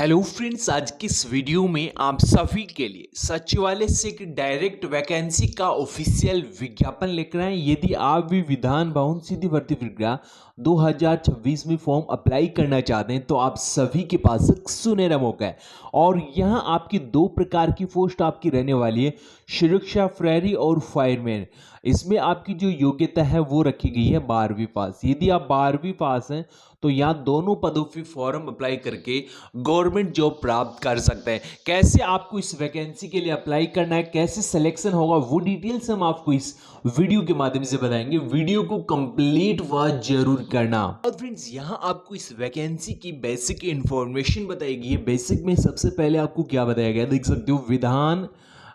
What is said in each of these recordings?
Hello friends, आज की इस वीडियो में आप सभी के लिए सचिवालय से एक डायरेक्ट वैकेंसी का ऑफिशियल विज्ञापन लेकर आए। यदि आप भी विधान भवन सीधी भर्ती प्रक्रिया 2026 में फॉर्म अप्लाई करना चाहते हैं तो आप सभी के पास एक सुनहरा मौका है। और यहाँ आपकी दो प्रकार की पोस्ट आपकी रहने वाली है, सुरक्षा प्रहरी और फायरमैन। इसमें आपकी जो योग्यता है वो रखी गई है 12वीं पास। यदि आप 12वीं पास हैं तो यहाँ दोनों पदों पर फॉर्म अप्लाई करके गवर्नमेंट जॉब प्राप्त कर सकते हैं। कैसे आपको इस वैकेंसी के लिए अप्लाई करना है, कैसे सिलेक्शन होगा, वो डिटेल्स हम आपको इस वीडियो के माध्यम से बताएंगे। वीडियो को कंप्लीट वॉच जरूर करना। और फ्रेंड्स, यहाँ आपको इस वैकेंसी की बेसिक इंफॉर्मेशन बताई गई है। बेसिक में सबसे पहले आपको क्या बताया गया, देख सकते हो, विधान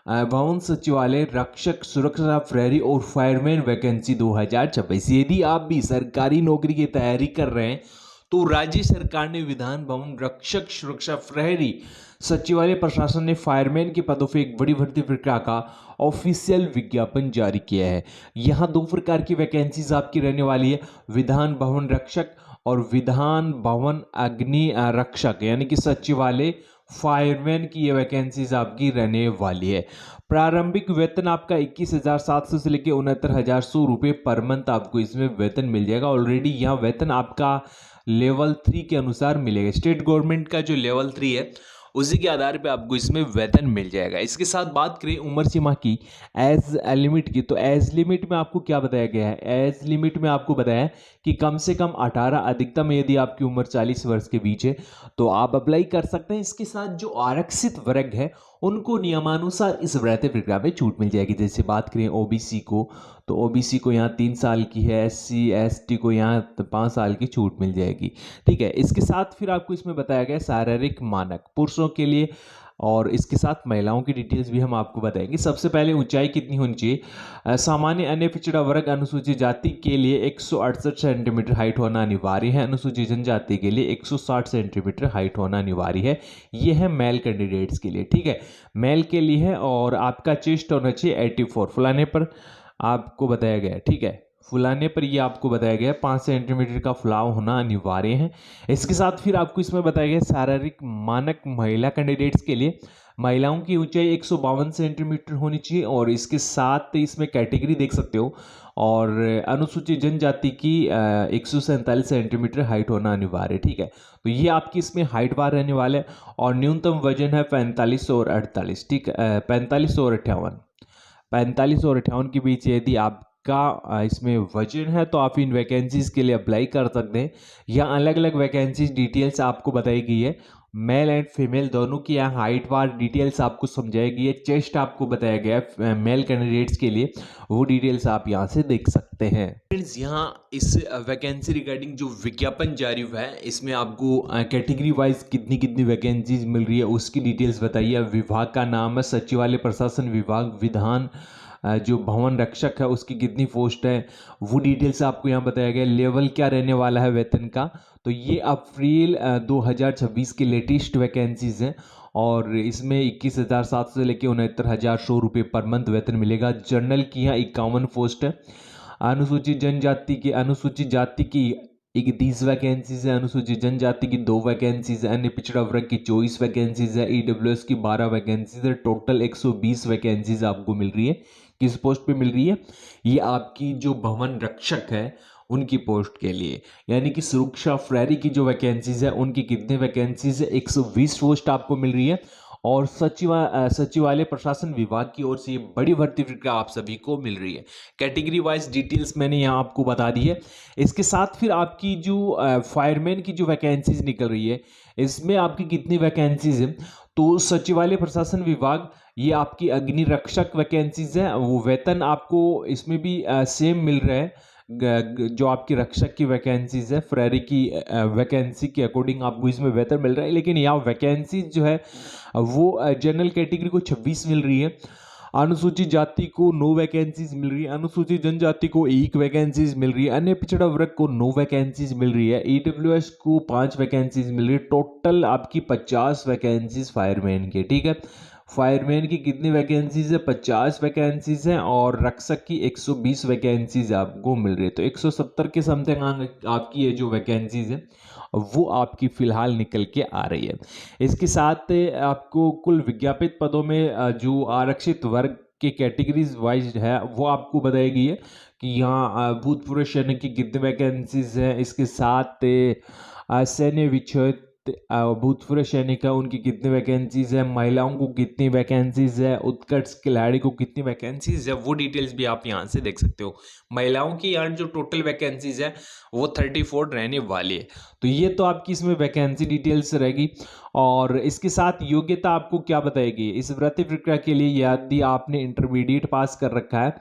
भवन सचिवालय रक्षक सुरक्षा प्रहरी और फायरमैन वैकेंसी 2026। यदि आप भी सरकारी नौकरी की तैयारी कर रहे हैं तो राज्य सरकार ने विधान भवन रक्षक सुरक्षा प्रहरी सचिवालय प्रशासन ने फायरमैन के पदों पर एक बड़ी भर्ती प्रक्रिया का ऑफिशियल विज्ञापन जारी किया है। यहाँ दो प्रकार की वैकेंसीज आपकी रहने वाली है, विधान भवन रक्षक और विधान भवन अग्नि रक्षक, यानी कि सचिवालय फायरमैन की ये वैकेंसीज आपकी रहने वाली है। प्रारंभिक वेतन आपका 21,700 से लेकर 69,100 रुपये पर मंथ आपको इसमें वेतन मिल जाएगा। ऑलरेडी यहाँ वेतन आपका लेवल 3 के अनुसार मिलेगा। स्टेट गवर्नमेंट का जो लेवल 3 है उसी के आधार पे आपको इसमें वेतन मिल जाएगा। इसके साथ बात करें उम्र सीमा की, एज लिमिट की, तो एज लिमिट में आपको क्या बताया गया है, एज लिमिट में आपको बताया है कि कम से कम 18, अधिकतम यदि आपकी उम्र 40 वर्ष के बीच है तो आप अप्लाई कर सकते हैं। इसके साथ जो आरक्षित वर्ग है उनको नियमानुसार इस भर्ती प्रक्रिया में छूट मिल जाएगी। जैसे बात करें ओबीसी को, तो ओबीसी को यहाँ 3 साल की है, एससी एसटी को यहाँ 5 साल की छूट मिल जाएगी। ठीक है, इसके साथ फिर आपको इसमें बताया गया शारीरिक मानक पुरुषों के लिए, और इसके साथ महिलाओं की डिटेल्स भी हम आपको बताएंगे। सबसे पहले ऊंचाई कितनी होनी चाहिए, सामान्य अन्य पिछड़ा वर्ग अनुसूचित जाति के लिए 168 सेंटीमीटर हाइट होना अनिवार्य है। अनुसूचित जनजाति के लिए 160 सेंटीमीटर हाइट होना अनिवार्य है। यह है मेल कैंडिडेट्स के लिए। ठीक है, मेल के लिए है। और आपका चेस्ट होना चाहिए 84, फुलाने पर आपको बताया गया है। ठीक है, फुलाने पर ये आपको बताया गया है 5 सेंटीमीटर का फुलाव होना अनिवार्य है। इसके साथ फिर आपको इसमें बताया गया शारीरिक मानक महिला कैंडिडेट्स के लिए, महिलाओं की ऊंचाई 152 सेंटीमीटर होनी चाहिए। और इसके साथ इसमें कैटेगरी देख सकते हो, और अनुसूचित जनजाति की 147 सेंटीमीटर हाइट होना अनिवार्य है। ठीक है, तो ये आपकी इसमें हाइट बार रहने वाले। और न्यूनतम वजन है 45 और 48। ठीक, 45 और 58, 45 और 58 के बीच यदि आपका इसमें वजन है तो आप इन वैकेंसीज के लिए अप्लाई कर सकते हैं। यहाँ अलग अलग वैकेंसीज डिटेल्स आपको बताई गई है, मेल एंड फीमेल दोनों की। यहाँ हाइट बार डिटेल्स आपको समझाई गई है। चेस्ट आपको बताया गया है मेल कैंडिडेट्स के लिए, वो डिटेल्स आप यहाँ से देख सकते हैं। फ्रेंड्स, यहाँ इस वैकेंसी रिगार्डिंग जो विज्ञापन जारी हुआ है इसमें आपको कैटेगरी वाइज कितनी कितनी वैकेंसीज मिल रही है उसकी डिटेल्स बताइए। विभाग का नाम है सचिवालय प्रशासन विभाग, विधान जो भवन रक्षक है उसकी कितनी पोस्ट है वो डिटेल्स आपको यहाँ बताया गया। लेवल क्या रहने वाला है वेतन का, तो ये अप्रैल 2026 के लेटेस्ट वैकेंसीज हैं। और इसमें 21,700 से लेकर 69,100 रुपये पर मंथ वेतन मिलेगा। जनरल की यहाँ 51 पोस्ट है। अनुसूचित जाति की 31 वैकेंसीज है, अनुसूचित जनजाति की 2 वैकेंसीज है, अन्य पिछड़ा वर्ग की 24 वैकेंसीज है, ईडब्ल्यूएस की 12 वैकेंसीज है। टोटल 120 वैकेंसीज आपको मिल रही है। किस पोस्ट पे मिल रही है, ये आपकी जो भवन रक्षक है उनकी पोस्ट के लिए, यानी कि सुरक्षा प्रहरी की जो वैकेंसीज है उनकी कितने वैकेंसीज है, 120 पोस्ट आपको मिल रही है। और सचिवालय प्रशासन विभाग की ओर से ये बड़ी भर्ती प्रक्रिया आप सभी को मिल रही है। कैटेगरी वाइज डिटेल्स मैंने यहाँ आपको बता दी है। इसके साथ फिर आपकी जो फायरमैन की जो वैकेंसीज निकल रही है इसमें आपकी कितनी वैकेंसीज है, तो सचिवालय प्रशासन विभाग ये आपकी अग्नि रक्षक वैकेंसीज है। वो वेतन आपको इसमें भी सेम मिल रहा है जो आपकी रक्षक की वैकेंसीज है। फ्रेरी की वैकेंसी के अकॉर्डिंग आपको इसमें वेतन मिल रहा है। लेकिन यहाँ वैकेंसीज जो है वो जनरल कैटेगरी को 26 मिल रही है, अनुसूचित जाति को 9 वैकेंसीज मिल रही है, अनुसूचित जनजाति को 1 वैकेंसीज मिल रही है, अन्य पिछड़ा वर्ग को 9 वैकेंसीज मिल रही है, ईडब्ल्यूएस को 5 वैकेंसीज मिल रही है। टोटल आपकी 50 वैकेंसीज फायरमैन के। ठीक है, फायरमैन की कितनी वैकेंसीज है? 50 वैकेंसीज हैं और रक्षक की 120 वैकेंसीज आपको मिल रही है। तो 170 के समथिंग आपकी ये जो वैकेंसीज है वो आपकी फ़िलहाल निकल के आ रही है। इसके साथ आपको कुल विज्ञापित पदों में जो आरक्षित वर्ग के कैटेगरीज वाइज है वो आपको बताई गई है कि यहाँ भूतपूर्व सैनिक की कितनी वैकेंसीज हैं। इसके साथ सैन्य विच्छेद भूतपूर्व सैनिक है उनकी कितनी वैकेंसीज है, महिलाओं को कितनी वैकेंसीज है, उत्कर्ष खिलाड़ी को कितनी वैकेंसीज है, वो डिटेल्स भी आप यहाँ से देख सकते हो। महिलाओं की यहाँ जो टोटल वैकेंसीज है वो 34 रहने वाली है। तो ये तो आपकी इसमें वैकेंसी डिटेल्स रहेगी। और इसके साथ योग्यता आपको क्या बताएगी इस भर्ती प्रक्रिया के लिए? यदि आपने इंटरमीडिएट पास कर रखा है,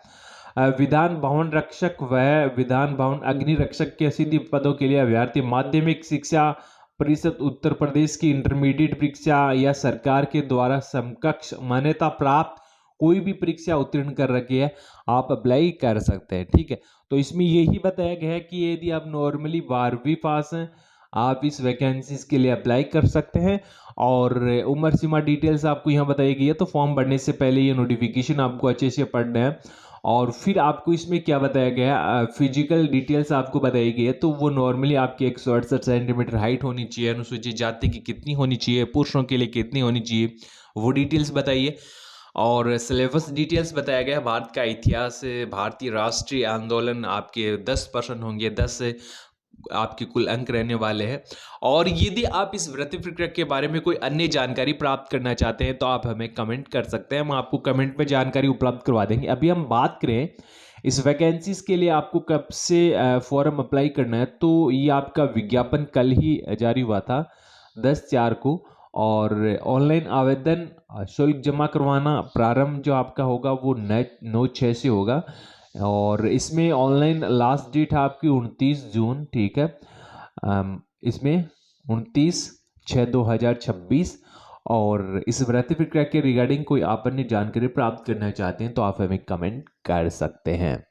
विधान भवन रक्षक व विधान भवन अग्नि रक्षक के सीधी पदों के लिए अभ्यर्थी माध्यमिक शिक्षा परिषद उत्तर प्रदेश की इंटरमीडिएट परीक्षा या सरकार के द्वारा समकक्ष मान्यता प्राप्त कोई भी परीक्षा उत्तीर्ण कर रखी है, आप अप्लाई कर सकते हैं। ठीक है, तो इसमें यही बताया गया है कि यदि आप नॉर्मली 12वीं पास हैं आप इस वैकेंसीज के लिए अप्लाई कर सकते हैं। और उम्र सीमा डिटेल्स आपको यहाँ बताई गई है। तो फॉर्म भरने से पहले ये नोटिफिकेशन आपको अच्छे से पढ़ना है। और फिर आपको इसमें क्या बताया गया है, फिजिकल डिटेल्स आपको बताई गई है। तो वो नॉर्मली आपकी 168 सेंटीमीटर हाइट होनी चाहिए, अनुसूचित जाति की कितनी होनी चाहिए, पुरुषों के लिए कितनी होनी चाहिए, वो डिटेल्स बताइए। और सिलेबस डिटेल्स बताया गया है। भारत का इतिहास, भारतीय राष्ट्रीय आंदोलन आपके 10% होंगे, 10 आपके कुल अंक रहने वाले हैं। और यदि आप इस भर्ती प्रक्रिया के बारे में कोई अन्य जानकारी प्राप्त करना चाहते हैं तो आप हमें कमेंट कर सकते हैं, हम आपको कमेंट में जानकारी उपलब्ध करवा देंगे। अभी हम बात करें इस वैकेंसीज के लिए आपको कब से फॉर्म अप्लाई करना है, तो ये आपका विज्ञापन कल ही जारी हुआ था 10/4 को। और ऑनलाइन आवेदन शुल्क जमा करवाना प्रारंभ जो आपका होगा वो 9/6 से होगा। और इसमें ऑनलाइन लास्ट डेट है आपकी 29 जून। ठीक है, इसमें 29/6/2026। और इस भर्ती प्रक्रिया के रिगार्डिंग कोई आप अन्य जानकारी प्राप्त करना चाहते हैं तो आप हमें कमेंट कर सकते हैं।